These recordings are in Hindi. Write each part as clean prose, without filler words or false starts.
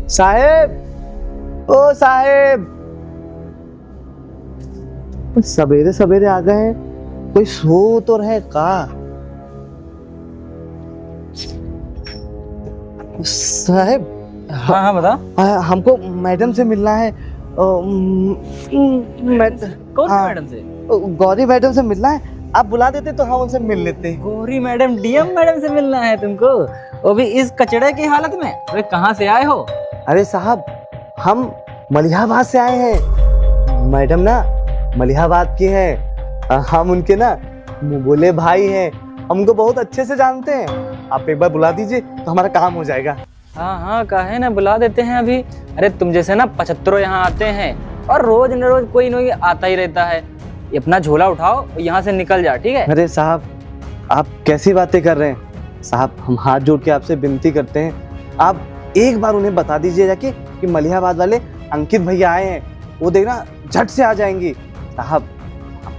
साहेब, ओ साहेब, सवेरे सवेरे आ गए हैं, कोई सो तो रहे का? साहेब, हाँ हाँ बता। हमको मैडम से मिलना है। कौन सी मैडम से? गौरी मैडम से मिलना है। आप बुला देते तो हम उनसे मिल लेते। गौरी मैडम, डीएम मैडम से मिलना है तुमको, वो भी इस कचड़े की हालत में? अरे कहाँ से आए हो? अरे साहब, हम मलिहाबाद से आए हैं। मैडम ना मलिहाबाद की हैं। हम उनके ना बोले भाई हैं। हम उनको बहुत अच्छे से जानते हैं। आप एक बार बुला दीजिए तो हमारा काम हो जाएगा। हाँ हाँ, काहे ना, बुला देते हैं अभी। अरे तुम जैसे ना 75 यहाँ आते हैं और रोज न रोज कोई न कोई आता ही रहता है। ये अपना झोला उठाओ और यहाँ से निकल जा, ठीक है? अरे साहब, आप कैसी बातें कर रहे हैं? साहब, हम हाथ जोड़ के आपसे विनती करते हैं, आप एक बार उन्हें बता दीजिए जाके कि मलिहाबाद वाले अंकित भैया आए हैं। वो देखना झट से आ जाएंगी। साहब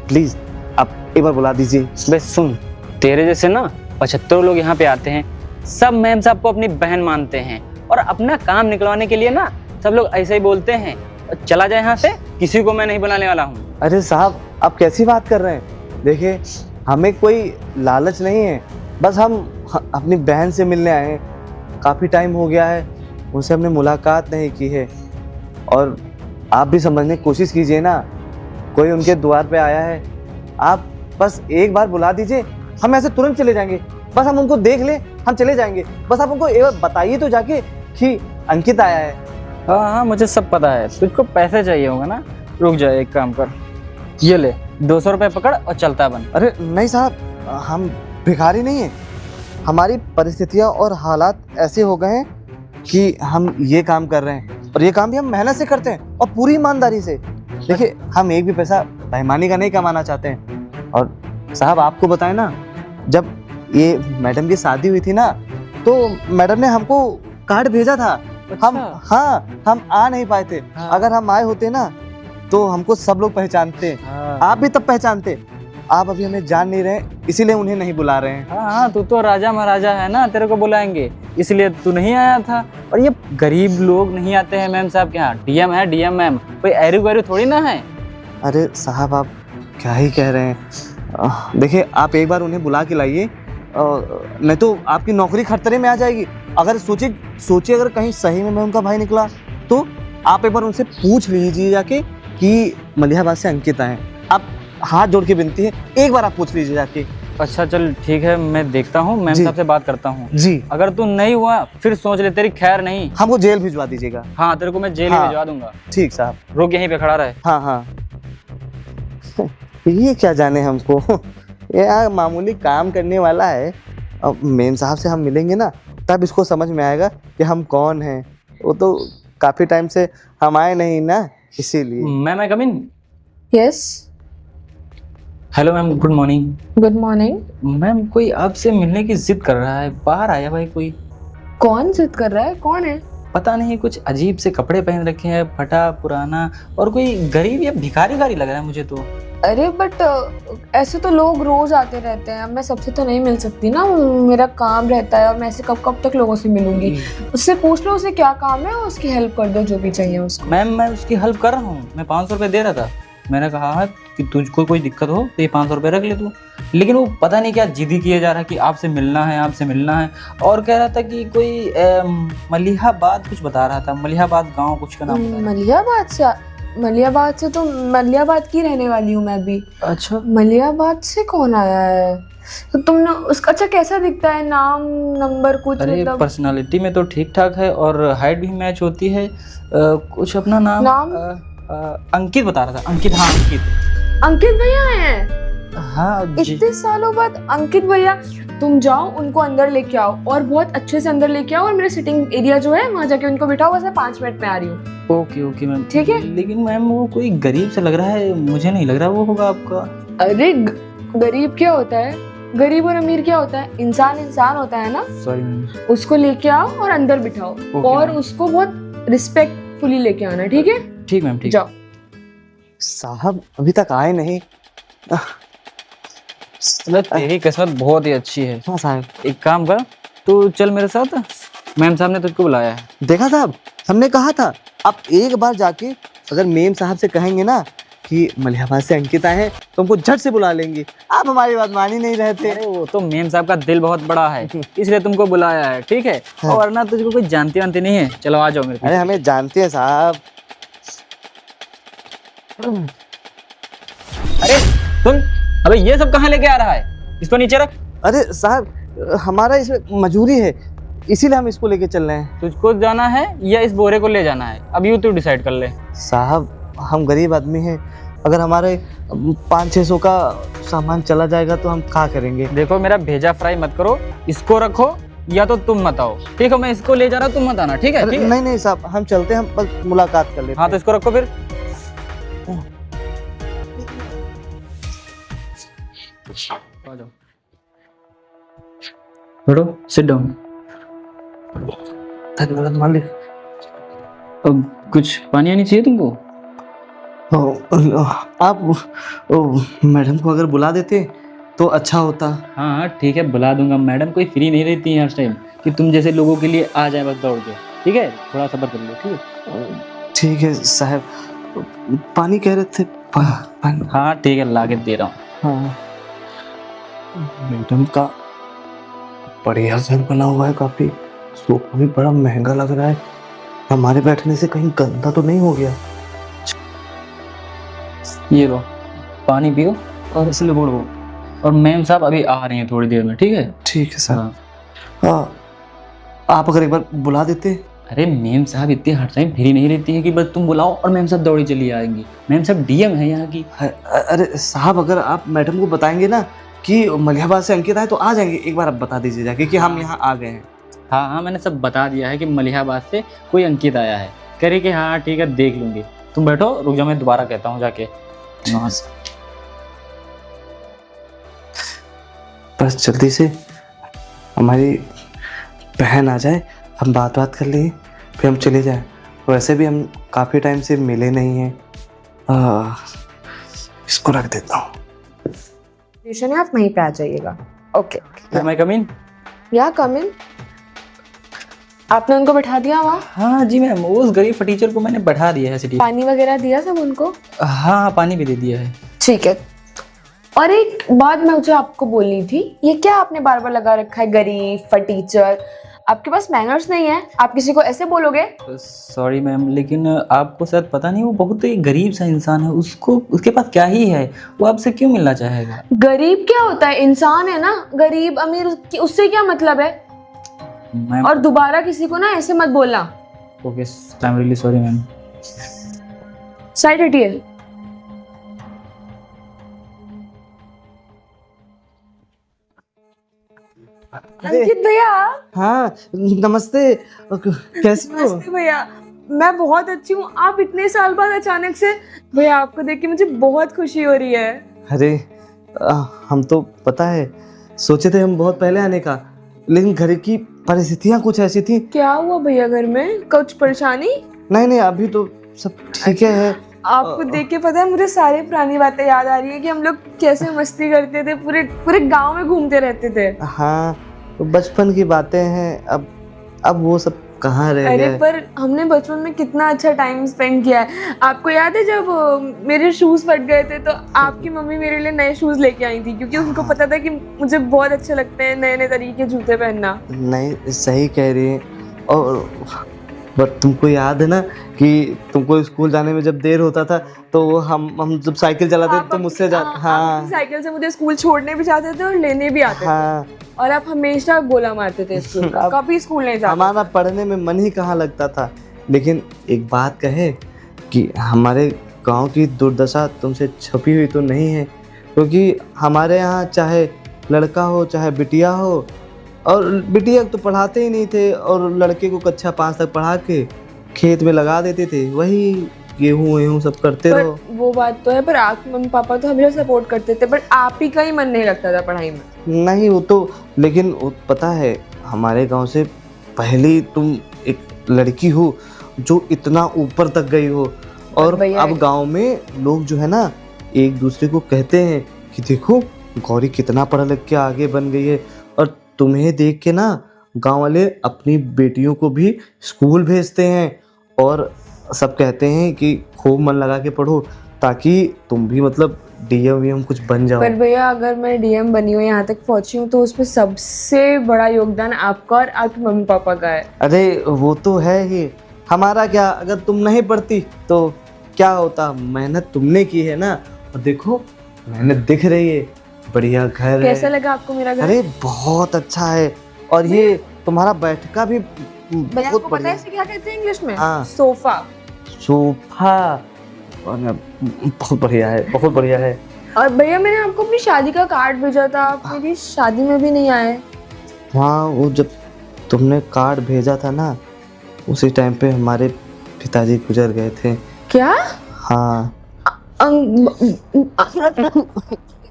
प्लीज आप एक बार बुला दीजिए। बस सुन, तेरे जैसे ना 75 लोग यहाँ पे आते हैं, सब मैम साहब को अपनी बहन मानते हैं और अपना काम निकलवाने के लिए ना सब लोग ऐसे ही बोलते हैं। चला जाए यहाँ से, किसी को मैं नहीं बुलाने वाला हूँ। अरे साहब, आप कैसी बात कर रहे हैं? देखिए, हमें कोई लालच नहीं है, बस हम अपनी बहन से मिलने आए हैं। काफ़ी टाइम हो गया है, उनसे हमने मुलाकात नहीं की है। और आप भी समझने की कोशिश कीजिए ना, कोई उनके द्वार पे आया है। आप बस एक बार बुला दीजिए, हम ऐसे तुरंत चले जाएंगे। बस हम उनको देख ले, हम चले जाएंगे। बस आप उनको एक बार बताइए तो जाके कि अंकित आया है। हाँ हाँ, मुझे सब पता है। तुझको पैसे चाहिए होगा ना? रुक जा, एक काम कर, ये ले 200 रुपये पकड़ और चलता बन। अरे नहीं साहब, हम भिखारी नहीं हैं। हमारी परिस्थितियाँ और हालात ऐसे हो गए हैं कि हम ये काम कर रहे हैं, और ये काम भी हम मेहनत से करते हैं और पूरी ईमानदारी से। देखिए, हम एक भी पैसा बेईमानी का नहीं कमाना चाहते हैं। और साहब, आपको बताएं ना, जब ये मैडम की शादी हुई थी ना, तो मैडम ने हमको कार्ड भेजा था। हम हम आ नहीं पाए थे। हाँ। अगर हम आए होते ना तो हमको सब लोग पहचानते। हाँ। आप भी तब पहचानते। आप अभी हमें जान नहीं रहे, इसीलिए उन्हें नहीं बुला रहे हैं। हाँ हाँ, तू तो राजा महाराजा है ना, तेरे को बुलाएंगे, इसलिए तू नहीं आया था। और ये गरीब लोग नहीं आते हैं मैम साहब के यहाँ। डीएम है, डीएम मैम, कोई एरू गैरू थोड़ी ना है। अरे साहब, आप क्या ही कह रहे हैं? देखिए, आप एक बार उन्हें बुला के लाइए, नहीं तो आपकी नौकरी खतरे में आ जाएगी। अगर सोचिए अगर कहीं सही में मैं उनका भाई निकला तो आप एक बार उनसे पूछ लीजिए जाके कि मलिहाबाद से अंकित आए। आप हाथ जोड़ के विनती है, एक बार आप पूछ लीजिए जाके। अच्छा चल ठीक है, मैं देखता हूँ, मैम साहब से बात करता हूँ जी। अगर तू नहीं हुआ फिर सोच ले, तेरी खैर नहीं। हमको जेल भिजवा दीजिएगा। हाँ, तेरे को मैं जेल ही भिजवा दूंगा। ठीक साहब, रुक यहीं पे खड़ा रहे। हाँ हाँ। ये क्या जाने हमको, ये मामूली काम करने वाला है। अब मेम साहब से हम मिलेंगे ना, तब इसको समझ में आएगा कि हम कौन हैं। वो तो काफी टाइम से हम आए नहीं ना, इसीलिए। Ma'am, I come in? Yes, hello ma'am, good morning. Good morning. Ma'am, कोई आपसे मिलने की जिद कर रहा है, बाहर आया भाई कोई। कौन जिद कर रहा है? कौन है? पता नहीं, कुछ अजीब से कपड़े पहन रखे हैं, फटा पुराना, और कोई गरीब या भिखारी लग रहा है मुझे तो। अरे बट ऐसे तो लोग रोज आते रहते हैं। अब मैं सबसे तो नहीं मिल सकती ना, मेरा काम रहता है और मैं ऐसे कब कब तक लोगों से मिलूंगी। उससे पूछ लो उसे क्या काम है और उसकी हेल्प कर दो जो भी चाहिए उसको। मैम, मैं उसकी हेल्प कर रहा हूँ, मैं 500 रुपये दे रहा था। मैंने कहा है कि तुझको कोई दिक्कत हो तो ये 500 रुपये रख ले तू। लेकिन वो पता नहीं क्या जिद्दी किए जा रहा है कि आपसे मिलना है, आपसे मिलना है। और कह रहा था कि कोई मलिहाबाद कुछ बता रहा था, मलिहाबाद गांव कुछ का नाम बता रहा मलिहाबाद से तो मलिहाबाद की रहने वाली हूँ मैं भी। था। अच्छा, मलिहाबाद से कौन आया है? तो तुमने उसका, अच्छा कैसा दिखता है, नाम नंबर कुछ? अरे मतलब पर्सनालिटी में तो ठीक ठाक है और हाइट भी मैच होती है। कुछ अपना नाम अंकित बता रहा था। अंकित, हाँ अंकित। अंकित भैया आए हैं? हाँ जी। इतने सालों बाद अंकित भैया। तुम जाओ, उनको अंदर लेके आओ और बहुत अच्छे से अंदर लेके आओ, और मेरे सिटिंग एरिया जो है वहाँ जाके उनको बिठाओ। बस मैं 5 मिनट में आ रही हूँ। ओके ओके मैम, ठीक है। लेकिन मैम वो कोई गरीब से लग रहा है, मुझे नहीं लग रहा वो होगा आपका। अरे गरीब क्या होता है? गरीब और अमीर क्या होता है? इंसान इंसान होता है ना। Sorry ma'am. उसको लेके आओ और अंदर बिठाओ, और मैम। उसको बहुत रिस्पेक्टफुली लेके आना, ठीक है? ठीक मैम, ठीक। जाओ। साहब अभी तक आए नहीं। तेरी किस्मत बहुत ही अच्छी है। हाँ साहब। एक काम कर, तू चल मेरे साथ, मैम साहब ने तुझको बुलाया है। देखा साहब, हमने कहा था आप एक बार जाके अगर मेम साहब से कहेंगे ना कि मलिहाबाद से अंकिता है तो हमको झट से बुला लेंगे। आप हमारी बात मान ही नहीं रहे थे। अरे वो तो मेम साहब का दिल बहुत बड़ा है, इसलिए तुमको बुलाया है, ठीक है। और वरना तुझको कोई जानती वानती नहीं है। चलो आ जाओ मेरे अरे हमें जानते हैं साहब। अरे सुन, अबे ये सब कहाँ लेके आ रहा है? इसको नीचे रख। अरे साहब हमारा इसमें मजबूरी है, इसीलिए हम इसको लेके चल रहे हैं। तुझको जाना है या इस बोरे को ले जाना है? अब यूँ तू डिसाइड कर ले। साहब हम गरीब आदमी हैं, अगर हमारे 500-600 का सामान चला जाएगा तो हम क्या करेंगे। देखो मेरा भेजा फ्राई मत करो, इसको रखो या तो तुम मत आओ, ठीक है। मैं इसको ले जा रहा हूँ, तुम मत आना, ठीक है? अरे ठीक है? नहीं नहीं साहब हम चलते हैं, हम बस मुलाकात कर लेते हाँ तो इसको रखो फिर। आ जाओ, बैठो, सिट डाउन। धन्यवाद मालिक। अब कुछ पानी आनी चाहिए तुमको? आप मैडम को अगर बुला देते तो अच्छा होता। हाँ हाँ ठीक है, बुला दूंगा। मैडम कोई फ्री नहीं रहती है हर टाइम कि तुम जैसे लोगों के लिए आ जाए बस दौड़ के, ठीक है? थोड़ा सब्र कर लो, ठीक है? ठीक है साहब, पानी कह रहे थे। पानी। हाँ ठीक है, ला के दे रहा हूँ। हाँ मैडम का बढ़िया घर बना हुआ है, काफी सोफा भी बड़ा महंगा लग रहा है। हमारे बैठने से कहीं गंदा तो नहीं हो गया। ये लो पानी पियो और इसलिए बोलो। और मैम साहब अभी आ रही हैं थोड़ी देर में, ठीक है? ठीक है सर। हाँ। हाँ आप अगर एक बार बुला देते। अरे मैम साहब इतनी हर टाइम फ्री नहीं रहती है कि बस तुम बुलाओ और मैम साहब दौड़ी चली आएंगी। मैम साहब डीएम है यहाँ की। अरे साहब अगर आप मैडम को बताएंगे ना कि मलिहाबाद से अंकित है तो आ जाएंगे। एक बार आप बता दीजिए जाके कि हम यहाँ आ गए हैं। हाँ हाँ मैंने सब बता दिया है कि मलिहाबाद से कोई अंकित आया है। करे कि हाँ ठीक है देख लूँगी। तुम बैठो, रुक जाओ, मैं दोबारा कहता हूँ जाके। बस जल्दी से हमारी बहन आ जाए, हम बात कर लिए, फिर हम चले जाएं। वैसे भी हम काफ़ी टाइम से मिले नहीं हैं। इसको रख देता हूँ। स्टेशन है, आप वहीं पे आ जाइएगा। ओके। मैं कम इन? या कम इन। आपने उनको बैठा दिया वहाँ? हाँ जी मैम, उस गरीब टीचर को मैंने बैठा दिया है सिटी। पानी वगैरह दिया सब उनको? हाँ पानी भी दे दिया है। ठीक है। और एक बात मैं मुझे आपको बोलनी थी, ये क्या आपने बार बार लगा रखा है गरीब फटीचर? आपके पास मैनर्स नहीं है, आप किसी को ऐसे बोलोगे? सॉरी मैम, लेकिन आपको शायद पता नहीं, वो बहुत ही गरीब सा इंसान है। उसको उसके पास क्या ही है, वो आपसे क्यों मिलना चाहेगा? गरीब क्या होता है? इंसान है ना। गरीब अमीर उससे क्या मतलब है? मैम और दोबारा किसी को ना ऐसे मत बोलना। Okay, I am really sorry ma'am. Side हटिए। अंकित भैया। हाँ नमस्ते, कैसे हो? नमस्ते भैया, मैं बहुत अच्छी हूँ। आप इतने साल बाद अचानक से? भैया आपको देख के मुझे बहुत खुशी हो रही है। अरे हम तो पता है सोचे थे हम बहुत पहले आने का, लेकिन घर की परिस्थितियाँ कुछ ऐसी थी। क्या हुआ भैया, घर में कुछ परेशानी? नहीं अभी तो सब ठीक है। आपको देख के पता है मुझे सारी पुरानी बातें याद आ रही है कि हम लोग कैसे मस्ती करते थे, पूरे पूरे गांव में घूमते रहते थे। हाँ तो बचपन की बातें हैं, अब वो सब कहाँ रह अरे गए। पर हमने बचपन में कितना अच्छा टाइम स्पेंड किया है। आपको याद है जब मेरे शूज फट गए थे तो आपकी मम्मी मेरे लिए नए शूज लेके आई थी, क्योंकि उनको पता था कि मुझे बहुत अच्छे लगते हैं नए नए तरीके के जूते पहनना। नहीं सही कह रही है। और बट तुमको याद है ना कि तुमको स्कूल जाने में जब देर होता था तो हम जब साइकिल चलाते थे तो मुझसे हाँ साइकिल से मुझे स्कूल छोड़ने भी जाते थे और लेने भी आते हाँ थे। और आप हमेशा गोला मारते थे स्कूल का, कभी स्कूल नहीं जाते। हमारा पढ़ने में मन ही कहाँ लगता था। लेकिन एक बात कहे कि हमारे गांव की दुर्दशा तुमसे छुपी हुई तो नहीं है, क्योंकि हमारे यहाँ चाहे लड़का हो चाहे बिटिया हो, और बिटिया तो पढ़ाते ही नहीं थे और लड़के को कक्षा 5 तक पढ़ा के खेत में लगा देते थे, वही गेहूँ सब करते रहो। वो बात तो है, पर आपके मम्मी पापा तो हमेशा सपोर्ट करते थे, बट आप ही का ही मन नहीं लगता था पढ़ाई में। नहीं वो तो, लेकिन वो पता है हमारे गांव से पहले तुम एक लड़की हो जो इतना ऊपर तक गई हो, और अब गांव में लोग जो है ना एक दूसरे को कहते हैं कि देखो गौरी कितना पढ़ लिख के आगे बन गई है। और तुम्हें देख के ना गांव वाले अपनी बेटियों को भी स्कूल भेजते हैं और सब कहते हैं कि खूब मन लगा के पढ़ो ताकि तुम भी मतलब डीएम वीएम कुछ बन जाओ। पर भैया अगर मैं डीएम बनी हूँ, यहाँ तक पहुँची हूँ, तो उसमें सबसे बड़ा योगदान आपका और आपके मम्मी पापा का है। अरे वो तो है ही, हमारा क्या, अगर तुम नहीं पढ़ती तो क्या होता, मेहनत तुमने की है ना, और देखो मेहनत दिख रही है, बढ़िया घर है। कैसा लगा आपको मेरा घर? अरे बहुत अच्छा है, और ये तुम्हारा बैठका भी भैया बहुत आपको पता है बढ़िया। इसे क्या कहते हैं इंग्लिश में? हाँ। सोफा। सोफा, और बहुत बढ़िया है, बहुत बढ़िया है। और भैया मैंने आपको अपनी शादी का कार्ड भेजा था, आप मेरी शादी में भी नहीं आए। हाँ, वो जब तुमने कार्ड भेजा था ना, उसी टाइम पे हमारे पिताजी गुजर गए थे। क्या? हाँ।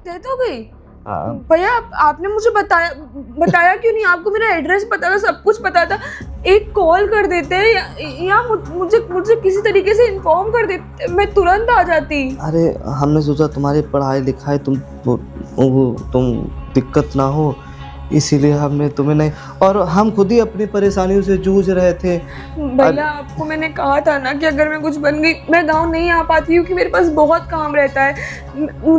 डेथ हो गई? हाँ। भैया आपने मुझे बताया क्यों नहीं? आपको मेरा एड्रेस पता था, सब कुछ पता था। एक कॉल कर देते या मुझे किसी तरीके से इन्फॉर्म कर देते, मैं तुरंत आ जाती। अरे हमने सोचा तुम्हारी पढ़ाई लिखाई तुम दिक्कत ना हो, इसीलिए हमने तुम्हें नहीं, और हम खुद ही अपनी परेशानियों से जूझ रहे थे। भैया आपको मैंने कहा था ना कि अगर मैं कुछ बन गई, मैं गांव नहीं आ पाती क्योंकि मेरे पास बहुत काम रहता है।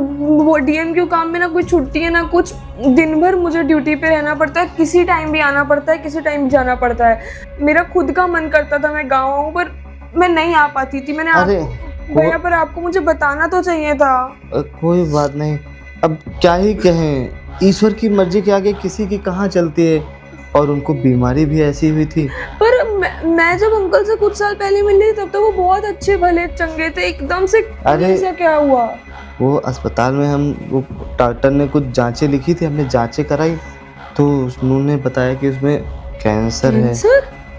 वो डीएम काम में ना कोई छुट्टी है ना कुछ, दिन भर मुझे ड्यूटी पे रहना पड़ता है, किसी टाइम भी आना पड़ता है, किसी टाइम भी जाना पड़ता है। मेरा खुद का मन करता था मैं गाँव आऊँ, पर मैं नहीं आ पाती थी। भैया पर आपको मुझे बताना तो चाहिए था। कोई बात नहीं, अब क्या ही कहें, ईश्वर की मर्जी के आगे किसी की कहाँ चलती है, और उनको बीमारी भी ऐसी हुई थी। पर मैं जब अंकल से कुछ साल पहले मिली तब तो वो बहुत अच्छे भले चंगे थे, एकदम से ऐसा क्या हुआ? वो अस्पताल में वो डॉक्टर ने कुछ जांचें लिखी थी, हमने जांचें कराई तो उन्होंने बताया कि उसमें कैंसर है।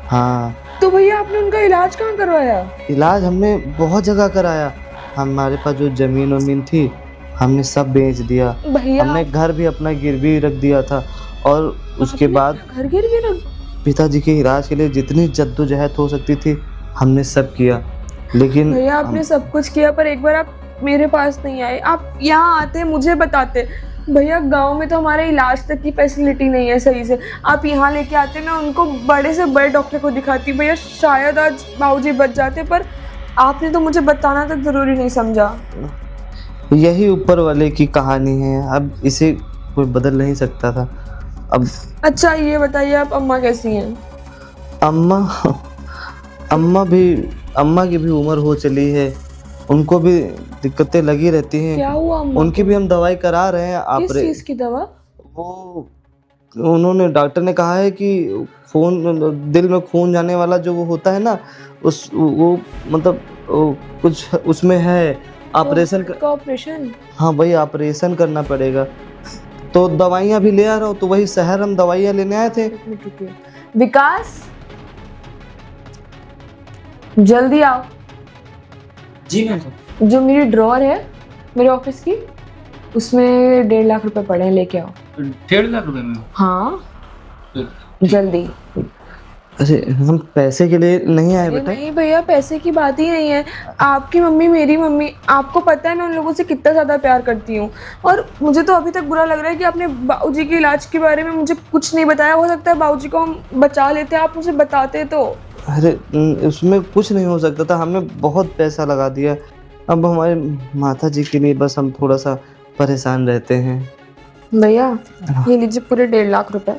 हाँ। तो भैया आपने उनका इलाज कहाँ करवाया? इलाज हमने बहुत जगह कराया, हमारे पास जो जमीन वमीन थी हमने सब बेच दिया, हमने घर भी अपना गिरवी रख दिया था, और उसके बाद घर गिरवी रख, पिताजी के इलाज के लिए जितनी जद्दोजहद हो सकती थी हमने सब किया। लेकिन भैया आपने सब कुछ किया, पर एक बार आप मेरे पास नहीं आए, आप यहाँ आते मुझे बताते। भैया गांव में तो हमारे इलाज तक की फैसिलिटी नहीं है सही से, आप यहाँ लेके आते, मैं उनको बड़े से बड़े डॉक्टर को दिखाती, भैया शायद आज बाबूजी बच जाते। पर आपने तो मुझे बताना तक जरूरी नहीं समझा। यही ऊपर वाले की कहानी है, अब इसे कोई बदल नहीं सकता था। अब अच्छा ये बताइए आप अम्मा कैसी हैं? अम्मा की भी उम्र हो चली है, उनको भी दिक्कतें लगी रहती हैं। क्या हुआ अम्मा? उनकी भी हम दवाई करा रहे हैं। किस चीज की दवा? वो उन्होंने, डॉक्टर ने कहा है कि दिल में खून जाने वाला जो वो होता है ना, वो मतलब कुछ उसमें है, ऑपरेशन। हाँ भाई, ऑपरेशन करना पड़ेगा, तो दवाइयाँ भी ले आ रहा हूँ, तो वही शहर हम दवाइयाँ लेने आए थे। विकास जल्दी आओ। जी मैम। जो मेरी ड्रॉअर है मेरे ऑफिस की, उसमें 1.5 लाख रुपए पड़े हैं, लेके आओ। 1.5 लाख रुपए में? हाँ जल्दी। अरे हम पैसे के लिए नहीं आए बेटा। नहीं भैया, पैसे की बात ही नहीं है। आपकी मम्मी, मेरी मम्मी, आपको पता है मैं उन लोगों से कितना ज़्यादा प्यार करती हूँ, और मुझे तो अभी तक बुरा लग रहा है कि आपने बाबूजी के इलाज के बारे में मुझे कुछ नहीं बताया। हो सकता है बाबूजी को हम बचा लेते, आप मुझे बताते तो। अरे उसमें कुछ नहीं हो सकता था, हमने बहुत पैसा लगा दिया, अब हमारे माता जी के लिए बस हम थोड़ा सा परेशान रहते हैं। भैया ये लीजिए पूरे 1.5 लाख रुपए,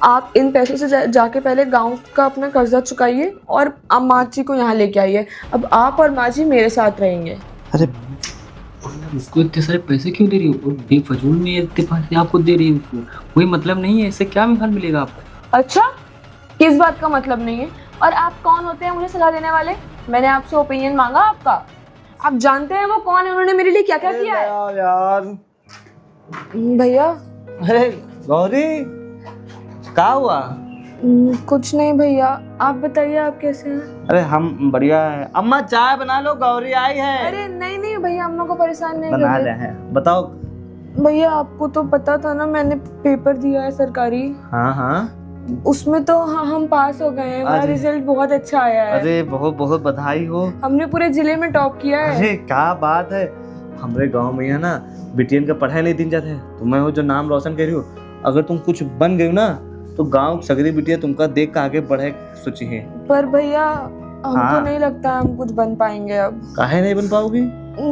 आप इन पैसों से जाके पहले गांव का अपना कर्जा चुकाइए और माँ जी को यहाँ लेके आइए। अब आप और माँ जी मेरे साथ रहेंगे। अरे उसको इतने सारे पैसे क्यों दे रही हो? बेफजूल में इतने पैसे आपको दे रही हो, कोई मतलब नहीं है, इससे क्या फल मिलेगा आपको? अच्छा, किस बात का मतलब नहीं है? और आप कौन होते हैं मुझे सलाह देने वाले? मैंने आपसे ओपिनियन मांगा आपका? आप जानते हैं वो कौन है, उन्होंने मेरे लिए क्या क्या किया है? यार भैया। अरे गौरी, क्या हुआ? कुछ नहीं भैया, आप बताइए आप कैसे हैं? अरे हम बढ़िया है। अम्मा चाय बना लो, गौरी आई है। अरे नहीं नहीं भैया, अम्मा को परेशान नहीं बना कर रहे हैं, बताओ। भैया आपको तो पता था ना, मैंने पेपर दिया है सरकारी। हाँ हाँ, उसमें तो हम पास हो गए हैं, हमारा रिजल्ट बहुत अच्छा आया है। अरे बहुत बहुत बधाई हो, हमने पूरे जिले में टॉप किया है। अरे क्या बात है। हमारे गांव में है ना, बिटियन का पढ़ाई नहीं दिन जाता है, तो मैं वो जो नाम रोशन कर रही हूँ, अगर तुम कुछ बन गई ना तो गांव सगरी बिटिया तुमका देख कर आगे बढ़े सोची है। पर भैया हमको हाँ। नहीं लगता है हम कुछ बन पाएंगे अब। काहे नहीं बन पाओगी?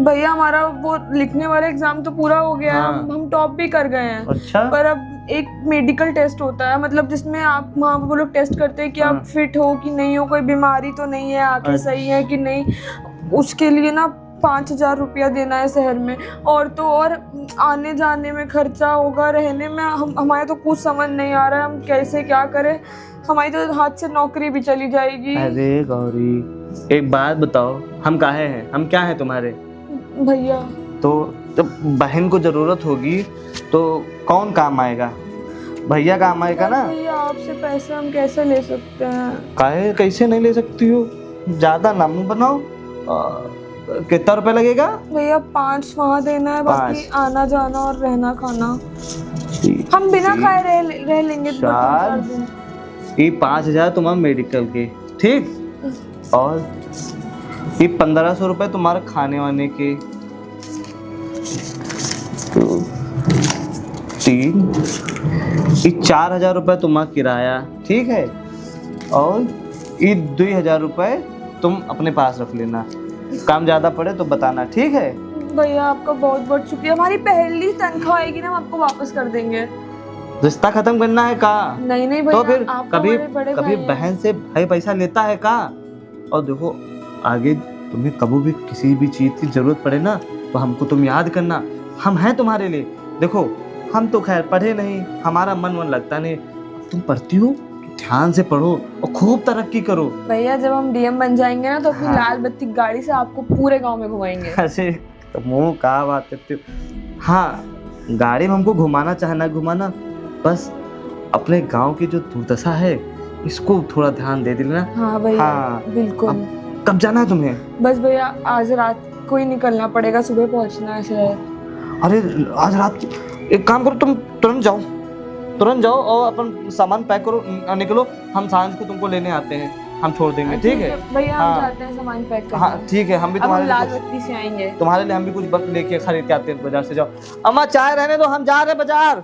भैया हमारा वो लिखने वाला एग्जाम तो पूरा हो गया है, हाँ। हम टॉप भी कर गए हैं। अच्छा। पर अब एक मेडिकल टेस्ट होता है, मतलब जिसमें आप वहाँ वो लोग टेस्ट करते हैं कि हाँ। आप फिट हो कि नहीं हो, कोई बीमारी तो नहीं है, आंखें सही है कि नहीं। उसके लिए ना 5,000 रुपया देना है शहर में, और तो और आने जाने में खर्चा होगा, रहने में हमारे तो कुछ समझ नहीं आ रहा है हम कैसे क्या करें। हमारी तो हाथ से नौकरी भी चली जाएगी। अरे गौरी, एक बात बताओ, हम काहे हैं, हम क्या हैं तुम्हारे? भैया तो जब बहन को जरूरत होगी तो कौन काम आएगा? भैया काम आएगा ना। भैया आपसे पैसे हम कैसे ले सकते हैं? काहे कैसे नहीं ले सकती हो? ज्यादा ना मुंह बनाओ। कितना रुपए लगेगा? भैया 5 वहाँ देना है, बाकी 5 आना जाना और रहना खाना हम बिना खाए रह लेंगे 2-4 दिन। ये 5,000 तुम्हारा मेडिकल के, ठीक, और ये 1,500 रुपए तुम्हारे खाने वाने के, 3, ये 4,000 रुपए तुम्हारा किराया, ठीक है, और ये 2,000 रुपए तुम अपने पास रख लेना। काम ज्यादा पड़े तो बताना, ठीक है? भैया आपका बहुत बहुत शुक्रिया। हमारी पहली तनख्वाह आएगी ना, हम आपको वापस कर देंगे। रिश्ता खत्म करना है का? नहीं नहीं भैया, तो फिर आप कभी बड़े कभी भाई हैं। बहन से भाई पैसा लेता है का? और देखो, आगे तुम्हें कभी भी किसी भी चीज की जरूरत पड़े ना तो हमको तुम याद करना, हम हैं तुम्हारे लिए। देखो हम तो खैर पढ़े नहीं, हमारा मन लगता नहीं, तुम पढ़ती हो ध्यान से पढ़ो और खूब तरक्की करो। भैया जब हम डीएम बन जाएंगे ना तो अपनी हाँ। लाल बत्ती गाड़ी से आपको पूरे गांव में घुमाएंगे। ऐसे तो मुंह का बात करते हो। हाँ, गाड़ी में हमको घुमाना चाहे ना घुमाना, बस अपने गांव की जो दुर्दशा है इसको थोड़ा ध्यान दे देना। हाँ भैया, हाँ। बिल्कुल। कब जाना है तुम्हें? बस भैया आज रात को ही निकलना पड़ेगा, सुबह पहुंचना है शहर। अरे आज रात एक काम करो, तुम तुरंत जाओ और अपन सामान पैक करो, निकलो, हम सांझ को तुमको लेने आते हैं, हम छोड़ देंगे, ठीक है? भैया हाँ। हम जाते हैं सामान पैक करने। हाँ ठीक है, हम भी अब हम तुम्हारे लाल लिए बत्ती से आएंगे। तुम्हारे लिए हम भी कुछ लेके खरीद के आते हैं बाजार से। जाओ अम्मा, चाय रहने दो, हम जा रहे हैं बाजार।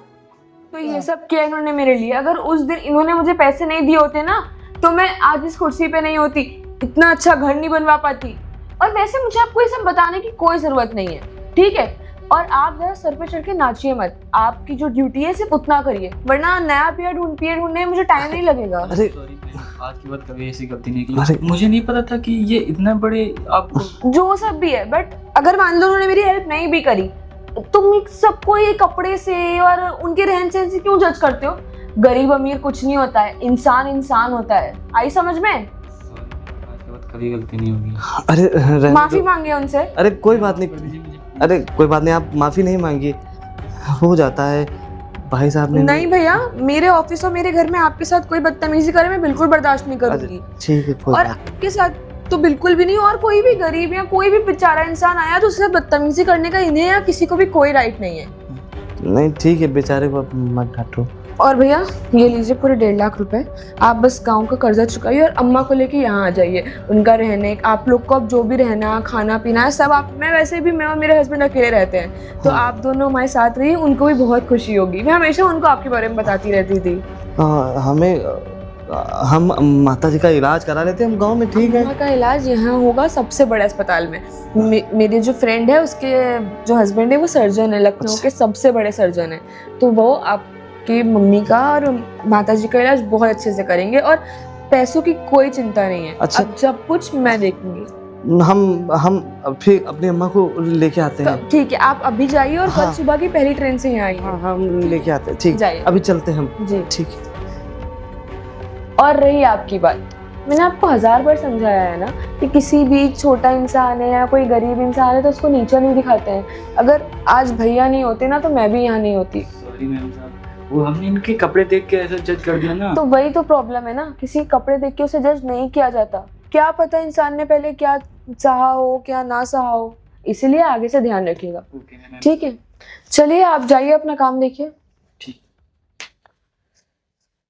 तो ये सब किया इन्होंने मेरे लिए। अगर उस दिन इन्होंने मुझे पैसे नहीं दिए होते ना तो मैं आज इस कुर्सी पे नहीं होती, इतना अच्छा घर नहीं बनवा पाती। और वैसे मुझे आपको ये सब बताने की कोई जरूरत नहीं है, ठीक है? और आप जरा सर पे चढ़ के नाचिए मत, आपकी जो ड्यूटी है सिर्फ उतना करिए, वरना नया पियर ढूंढने में मुझे टाइम नहीं लगेगा। अरे सॉरी, आज के बाद कभी ऐसी गलती नहीं की। मुझे नहीं पता था कि ये इतना बड़े आपको। जो सब भी है, बट अगर मान लो उन्होंने मेरी हेल्प नहीं भी करी, तुम सबको ये कपड़े से और उनके रहन सहन से क्यों जज करते हो? गरीब अमीर कुछ नहीं होता है, इंसान इंसान होता है। आई समझ में? आज के बाद कभी गलती नहीं होगी। अरे रहने माफी दो। मांगे उनसे। अरे कोई बात नहीं, अरे कोई बात नहीं, आप माफी नहीं मांगिए, हो जाता है। भाई साहब ने नहीं भैया, मेरे ऑफिस और मेरे घर में आपके साथ कोई बदतमीजी करे मैं बिल्कुल बर्दाश्त नहीं करूंगी। ठीक है, कोई और बात आपके साथ तो बिल्कुल भी नहीं। और कोई भी गरीब या कोई भी बेचारा इंसान आया तो उससे बदतमीजी करने का इन्हें या किसी को भी कोई राइट नहीं है। नहीं, ठीक है, बेचारे को मत डांटो। और भैया ये लीजिए पूरे 1.5 लाख रुपए, आप बस गांव का कर्जा चुकाइए और अम्मा को लेके यहाँ आ जाइए। उनका रहने, आप लोग को अब जो भी रहना खाना पीना है सब आप, मैं वैसे भी मैं और मेरे हस्बैंड अकेले रहते हैं, तो आप दोनों हमारे साथ रहिए, उनको भी बहुत खुशी होगी। मैं हमेशा उनको आपके बारे में बताती रहती थी। हम माता जी का इलाज करा लेते हैं हम गांव में, ठीक है? अम्मा का इलाज यहाँ होगा सबसे बड़े अस्पताल में। मेरे जो फ्रेंड है उसके जो हस्बैंड है वो सर्जन है, लखनऊ के सबसे बड़े सर्जन है, तो वो आपकी मम्मी का और माता जी का इलाज बहुत अच्छे से करेंगे और पैसों की कोई चिंता नहीं है। अच्छा। अब सब कुछ मैं देखूंगी। हम फिर अपनी अम्मा को लेके आते हैं। ठीक है, आप अभी जाइए और हाँ। कल सुबह की पहली ट्रेन से यहाँ आइए। हाँ, हम लेके आते हैं, ठीक, जाइए। अभी चलते हैं हम। जी। ठीक है। और रही आपकी बात, मैंने आपको 1000 बार समझाया है ना कि किसी भी छोटा इंसान है या कोई गरीब इंसान है तो उसको नीचा नहीं दिखाते हैं। अगर आज भैया नहीं होते ना तो मैं भी यहाँ नहीं होती। सॉरी मैम साहब, वो हमने इनके कपड़े देख के ऐसा जज कर दिया ना। तो वही तो प्रॉब्लम है ना, किसी कपड़े देख के उसे जज नहीं किया जाता। क्या पता इंसान ने पहले क्या चाहा हो क्या ना चाहा हो, इसीलिए आगे से ध्यान रखिएगा, ओके मैम। ठीक है? चलिए आप जाइए, अपना काम देखिए।